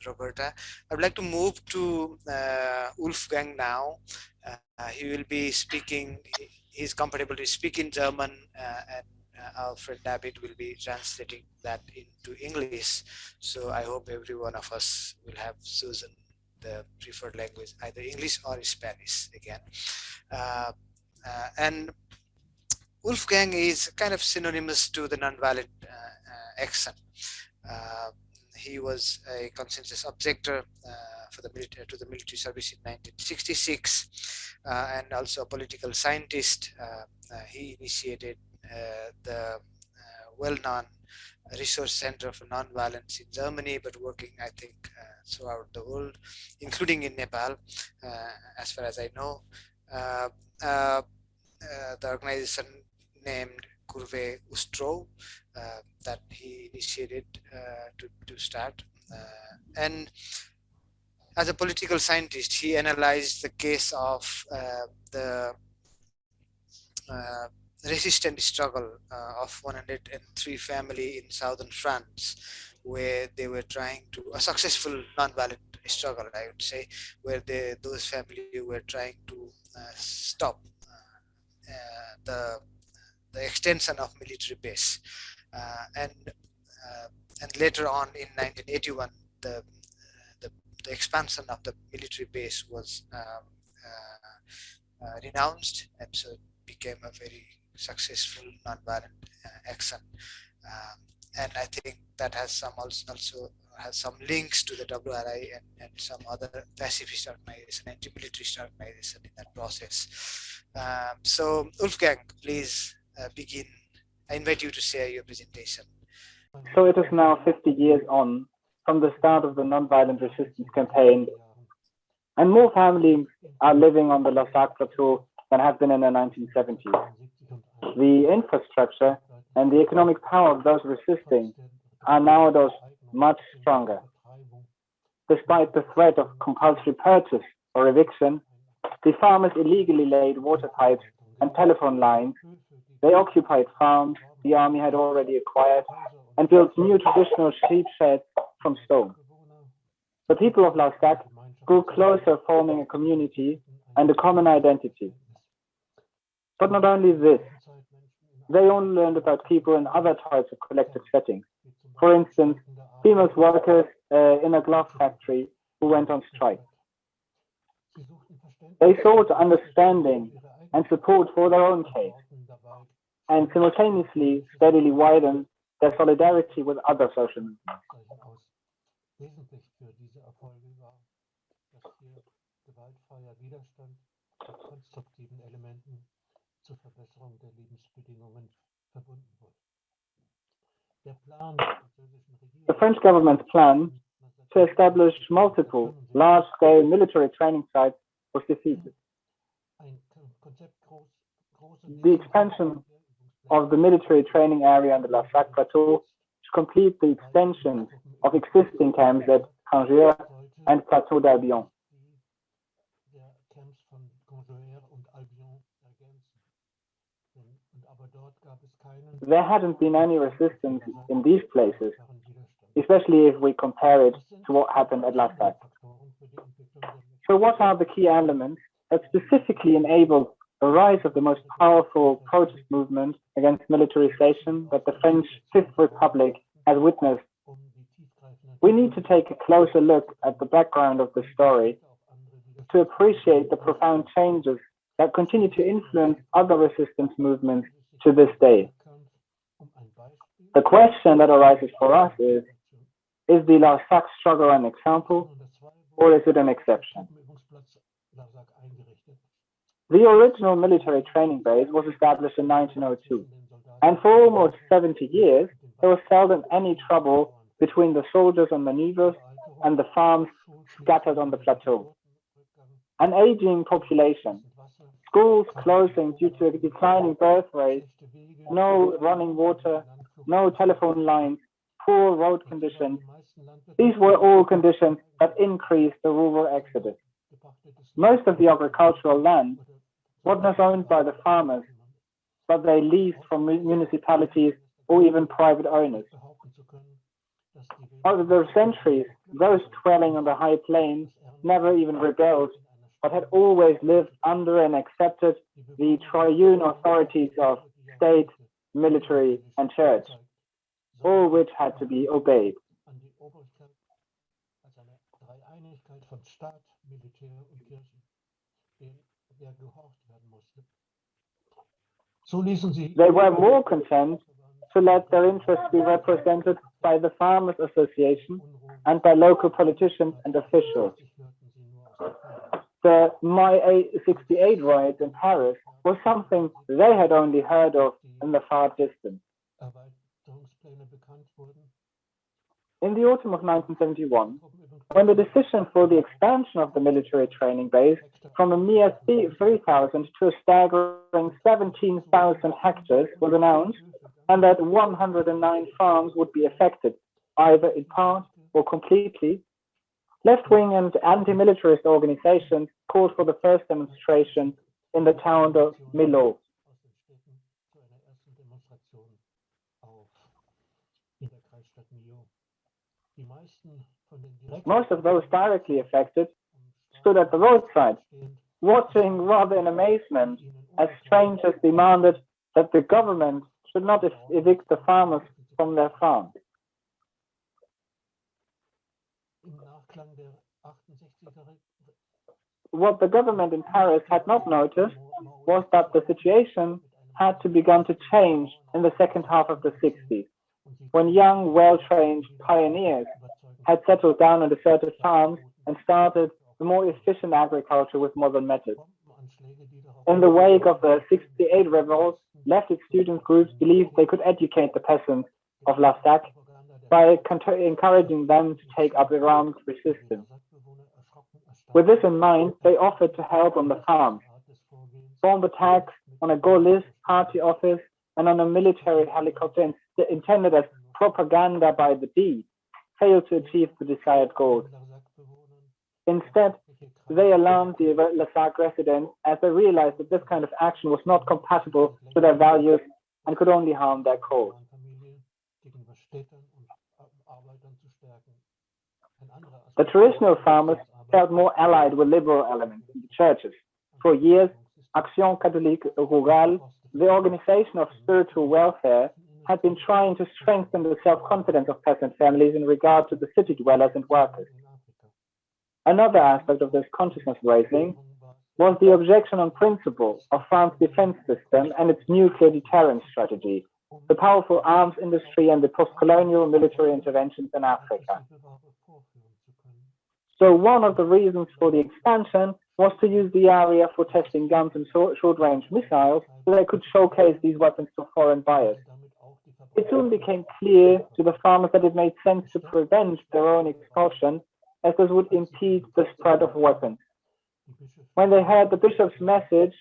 Roberta. I would like to move to Wolfgang now. He will be speaking, he's comfortable to speak in German, and our friend David will be translating that into English. So I hope every one of us will have chosen the preferred language, either English or Spanish again. And Wolfgang is kind of synonymous to the nonviolent action. He was a conscientious objector for the military, to the military service in 1966, and also a political scientist. He initiated the well-known research center for nonviolence in Germany, but working, I think, throughout the world, including in Nepal, as far as I know. The organization named Curve Ustro that he initiated to start. And as a political scientist, he analyzed the case of the resistant struggle of 103 family in southern France, where they were trying to, a successful nonviolent struggle, I would say, where those families were trying to stop the extension of military base, and later on in 1981 the expansion of the military base was renounced, and so it became a very successful nonviolent action. And I think that has some also has some links to the WRI and some other pacifist organization, anti-militarist organization in that process. So Wolfgang, please begin. I invite you to share your presentation. So it is now 50 years on from the start of the nonviolent resistance campaign, and more families are living on the Larzarc plateau than have been in the 1970s. The infrastructure and the economic power of those resisting are nowadays much stronger. Despite the threat of compulsory purchase or eviction, the farmers illegally laid water pipes and telephone lines. They occupied farms the army had already acquired and built new traditional sheep sheds from stone. The people of Larzarc grew closer, forming a community and a common identity. But not only this, they only learned about people in other types of collective settings. For instance, female workers in a glove factory who went on strike. They sought understanding and support for their own case, and simultaneously steadily widened their solidarity with other social movements. The French government's plan to establish multiple large-scale military training sites was defeated. The expansion of the military training area on the Larzarc plateau to complete the extension of existing camps at Congeur and Plateau d'Albion. There hadn't been any resistance in these places, especially if we compare it to what happened at Larzarc. So what are the key elements that specifically enabled the rise of the most powerful protest movement against militarization that the French Fifth Republic has witnessed? We need to take a closer look at the background of the story to appreciate the profound changes that continue to influence other resistance movements to this day. The question that arises for us is the Larzarc struggle an example, or is it an exception? The original military training base was established in 1902, and for almost 70 years, there was seldom any trouble between the soldiers on maneuvers and the farms scattered on the plateau. An aging population, schools closing due to a declining birth rate, no running water, no telephone lines, poor road conditions. These were all conditions that increased the rural exodus. Most of the agricultural land was not owned by the farmers, but they leased from municipalities or even private owners. Over the centuries, those dwelling on the high plains never even rebelled, but had always lived under and accepted the triune authorities of state, military, and church, all which had to be obeyed. They were more content to let their interests be represented by the Farmers Association and by local politicians and officials. The Mai 68 riots in Paris was something they had only heard of in the far distance. In the autumn of 1971, when the decision for the expansion of the military training base from a mere 3,000 to a staggering 17,000 hectares was announced, and that 109 farms would be affected, either in part or completely, left-wing and anti-militarist organizations called for the first demonstration in the town of Millau. Most of those directly affected stood at the roadside, watching rather in amazement as strangers demanded that the government should not evict the farmers from their farms. What the government in Paris had not noticed was that the situation had to begin to change in the second half of the 60s, when young, well-trained pioneers had settled down on deserted farms and started a more efficient agriculture with modern methods. In the wake of the 68 revolt, leftist student groups believed they could educate the peasants of Larzarc by encouraging them to take up armed resistance. With this in mind, they offered to help on the farms, bomb attacks on a Gaullist party office and on a military helicopter intended as propaganda by the D, failed to achieve the desired goals. Instead, they alarmed the Larzarc residents as they realized that this kind of action was not compatible with their values and could only harm their cause. The traditional farmers felt more allied with liberal elements in the churches. For years, Action Catholique Rurale, the organization of spiritual welfare, had been trying to strengthen the self-confidence of peasant families in regard to the city dwellers and workers. Another aspect of this consciousness raising was the objection on principle of France's defense system and its nuclear deterrence strategy, the powerful arms industry and the post-colonial military interventions in Africa. So one of the reasons for the expansion was to use the area for testing guns and short-range missiles so they could showcase these weapons to foreign buyers. It soon became clear to the farmers that it made sense to prevent their own expulsion, as this would impede the spread of weapons. When they heard the bishop's message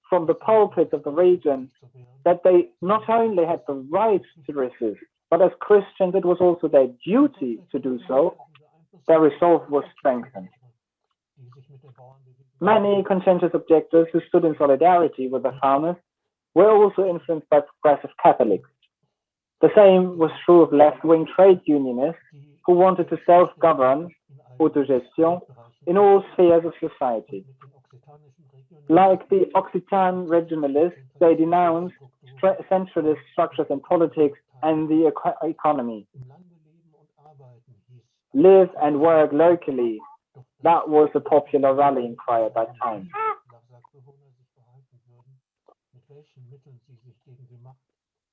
from the pulpits of the region that they not only had the right to resist, but as Christians it was also their duty to do so, their resolve was strengthened. Many conscientious objectors who stood in solidarity with the farmers were also influenced by progressive Catholics. The same was true of left-wing trade unionists who wanted to self-govern, autogestion, in all spheres of society. Like the Occitan regionalists, they denounced centralist structures in politics and the economy. Live and work locally, that was a popular rallying cry at that time.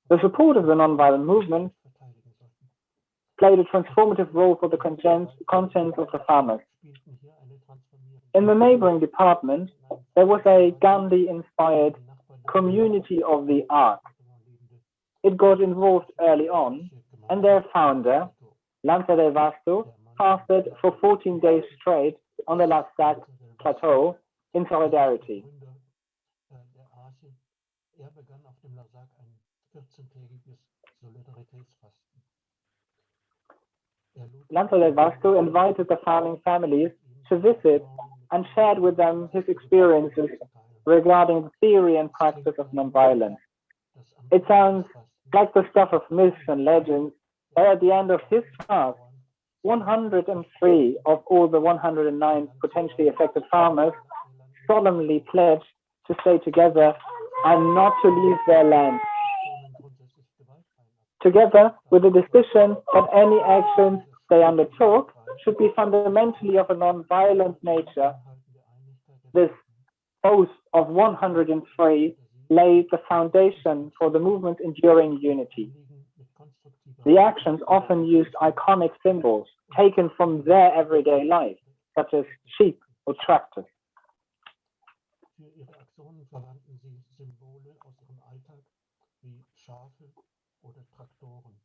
The support of the nonviolent movement played a transformative role for the conscience of the farmers. In the neighboring department, there was a Gandhi-inspired community of the arts. It got involved early on, and their founder, Lanza del Vasto, fasted for 14 days straight on the Larzarc plateau in solidarity. Lanza del Vasto invited the farming families to visit and shared with them his experiences regarding the theory and practice of nonviolence. It sounds like the stuff of myths and legends, but at the end of his fast, 103 of all the 109 potentially affected farmers solemnly pledged to stay together and not to leave their land, together with the decision that any actions they undertook should be fundamentally of a non-violent nature. This oath of 103 laid the foundation for the movement's enduring unity. The actions often used iconic symbols taken from their everyday life, such as sheep or tractors. Für ihre Aktionen verwandten sie Symbole aus ihrem Alltag wie Schafe oder Traktoren.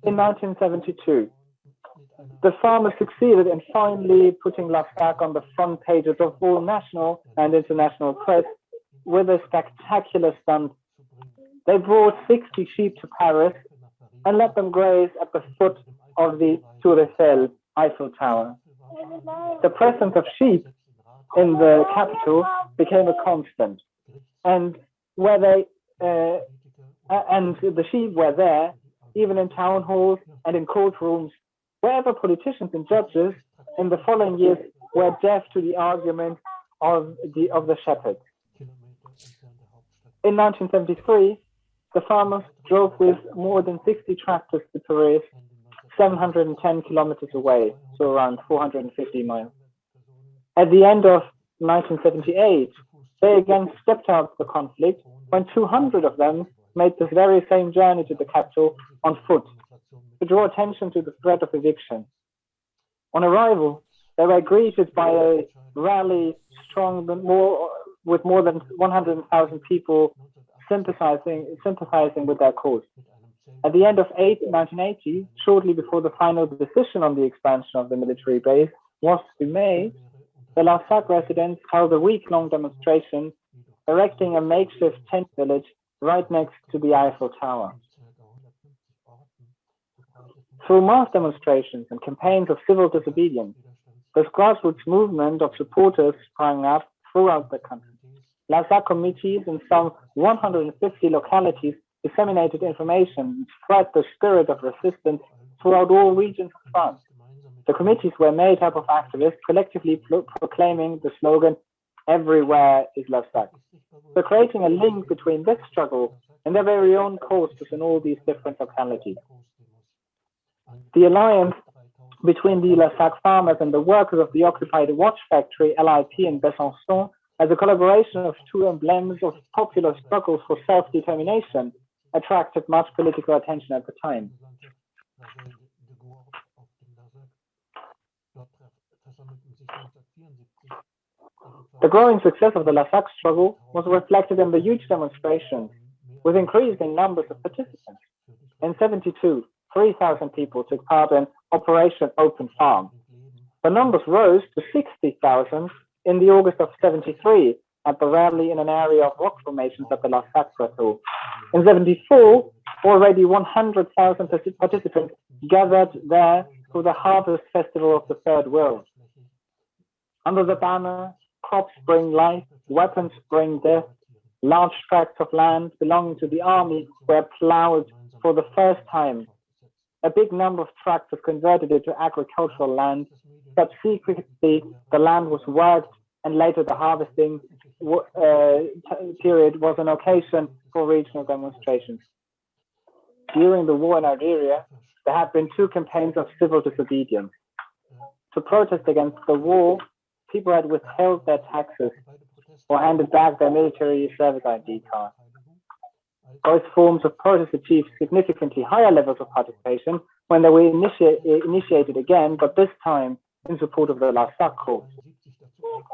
In 1972, the farmers succeeded in finally putting Larzarc on the front pages of all national and international press with a spectacular stunt. They brought 60 sheep to Paris and let them graze at the foot of the Tour Eiffel, Eiffel Tower. The presence of sheep in the capital became a constant, and the sheep were there, even in town halls and in courtrooms, wherever politicians and judges in the following years were deaf to the argument of the shepherds. In 1973, the farmers drove with more than 60 tractors to Paris, 710 kilometers away, so around 450 miles. At the end of 1978, they again stepped out of the conflict when 200 of them made this very same journey to the capital on foot to draw attention to the threat of eviction. On arrival, they were greeted by a rally with more than 100,000 people sympathizing with their cause. At the end of 1980, shortly before the final decision on the expansion of the military base was to be made, the Larzarc residents held a week-long demonstration, erecting a makeshift tent village right next to the Eiffel Tower. Through mass demonstrations and campaigns of civil disobedience, this grassroots movement of supporters sprang up throughout the country. Larzarc committees in some 150 localities disseminated information and spread the spirit of resistance throughout all regions of France. The committees were made up of activists collectively proclaiming the slogan, "Everywhere is Larzarc." So creating a link between this struggle and their very own causes in all these different localities. The alliance between the Larzarc farmers and the workers of the occupied watch factory LIP in Besançon as a collaboration of two emblems of popular struggles for self-determination attracted much political attention at the time. The growing success of the Larzarc struggle was reflected in the huge demonstrations, with increasing numbers of participants. In 1972, 3,000 people took part in Operation Open Farm. The numbers rose to 60,000 in the August of 1973 at the rally in an area of rock formations at the Larzarc Plateau. In 1974, already 100,000 participants gathered there for the Harvest Festival of the Third World. Under the banner, "Crops bring life, weapons bring death," large tracts of land belonging to the army were plowed for the first time. A big number of tractors converted it to agricultural land. Subsequently, the land was worked, and later the harvesting period was an occasion for regional demonstrations. During the war in Algeria, there had been two campaigns of civil disobedience. To protest against the war, people had withheld their taxes or handed back their military service ID card. Both forms of protest achieved significantly higher levels of participation when they were initiated again, but this time in support of the Larzarc cause.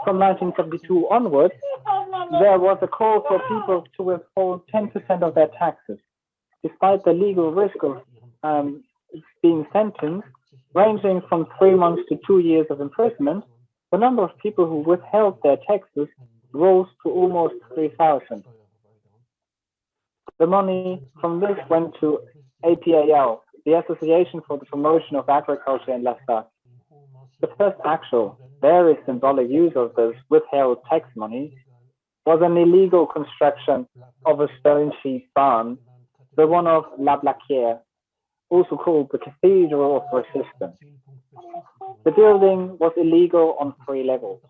From 1972 onwards, there was a call for people to withhold 10% of their taxes. Despite the legal risk of being sentenced, ranging from 3 months to 2 years of imprisonment, the number of people who withheld their taxes rose to almost 3,000. The money from this went to APAL, the Association for the Promotion of Agriculture in Larzarc. The first actual, very symbolic use of this withheld tax money was an illegal construction of a stone sheep barn, the one of La Blaquière. also called the Cathedral of Resistance. The building was illegal on 3 levels.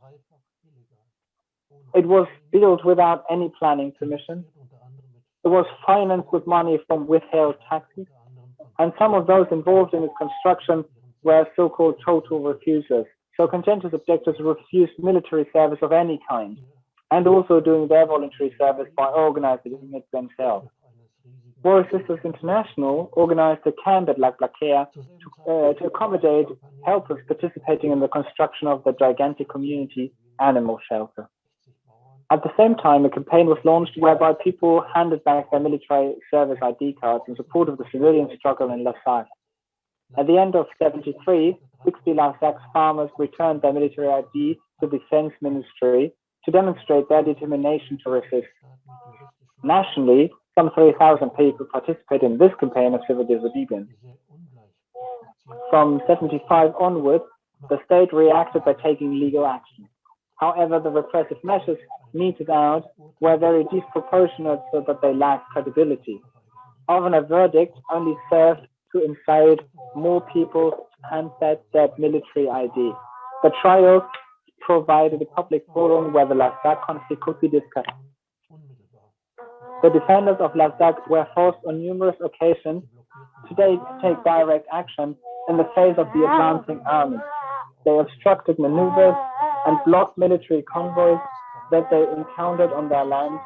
It was built without any planning permission. It was financed with money from withheld taxes, and some of those involved in its construction were so-called total refusers. So conscientious objectors refused military service of any kind, and also doing their voluntary service by organizing it themselves. War Resistance International organized a camp at La Plaquea to accommodate helpers participating in the construction of the gigantic community animal shelter. At the same time, a campaign was launched whereby people handed back their military service ID cards in support of the civilian struggle in Larzarc. At the end of 1973, 60 Larzarc farmers returned their military ID to the Defense Ministry to demonstrate their determination to resist. Nationally, some 3,000 people participated in this campaign of civil disobedience. From 1975 onwards, the state reacted by taking legal action. However, the repressive measures meted out were very disproportionate so that they lacked credibility. Often a verdict only served to incite more people to hand back their military ID. The trials provided a public forum where the Larzarc conflict could be discussed. The defenders of Larzarc were forced on numerous occasions to take direct action in the face of the advancing army. They obstructed maneuvers and blocked military convoys that they encountered on their land,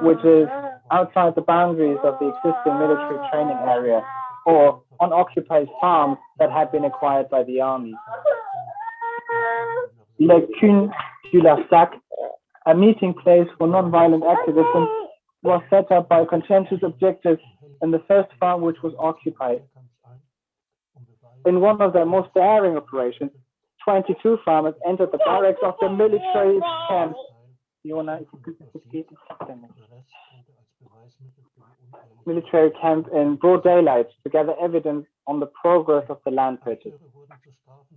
which is outside the boundaries of the existing military training area, or on occupied farms that had been acquired by the army. Le Cun du Larzarc, a meeting place for non-violent activism, was set up by conscientious objectors in the first farm which was occupied. In one of their most daring operations, 22 farmers entered the barracks of the military camp. Military camp in broad daylight to gather evidence on the progress of the land purchase.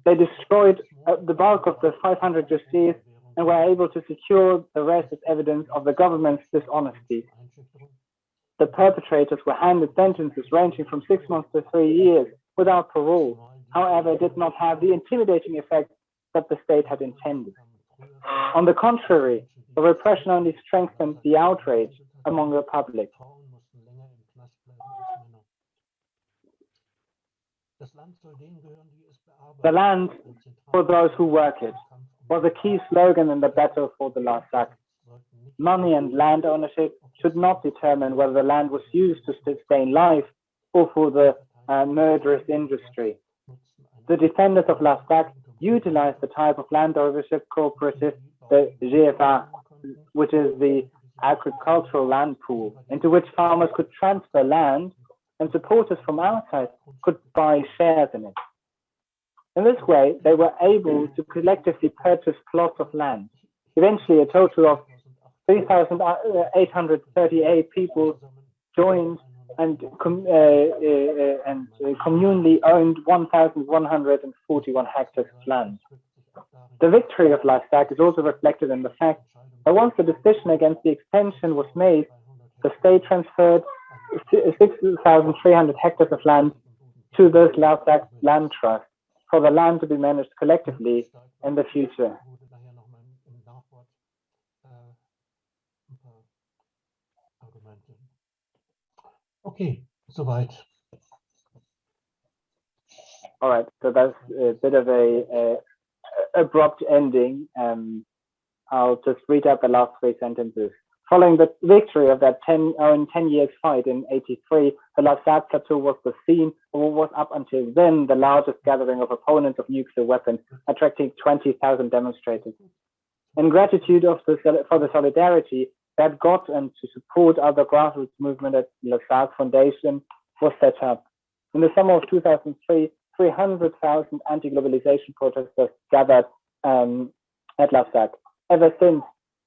They destroyed the bulk of the 500 justice and were able to secure the rest as evidence of the government's dishonesty. The perpetrators were handed sentences ranging from 6 months to 3 years without parole. However, it did not have the intimidating effect that the state had intended. On the contrary, the repression only strengthened the outrage among the public. The land for those who work it was a key slogan in the battle for the Larzarc. Money and land ownership should not determine whether the land was used to sustain life or for the murderous industry. The defenders of Larzarc utilized the type of land ownership cooperative, the GFA, which is the agricultural land pool, into which farmers could transfer land and supporters from outside could buy shares in it. In this way, they were able to collectively purchase plots of land. Eventually, a total of 3,838 people joined and communally owned 1,141 hectares of land. The victory of Larzarc is also reflected in the fact that once the decision against the extension was made, the state transferred 6,300 hectares of land to this Larzarc land trust for the land to be managed collectively in the future. Okay, soweit. All right, so that's a bit of a abrupt ending. I'll just read out the last 3 sentences. Following the victory of that 10 years fight in 1983, the Larzarc Plateau was the scene of what was up until then the largest gathering of opponents of nuclear weapons, attracting 20,000 demonstrators. In gratitude for the solidarity that got and to support other grassroots movement at Larzarc Foundation was set up. In the summer of 2003, 300,000 anti-globalization protesters gathered at Larzarc. Ever since,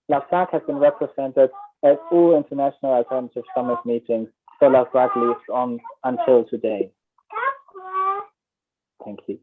Larzarc has been represented at all international alternative summit meetings, so Larzarc lives on until today. Thank you.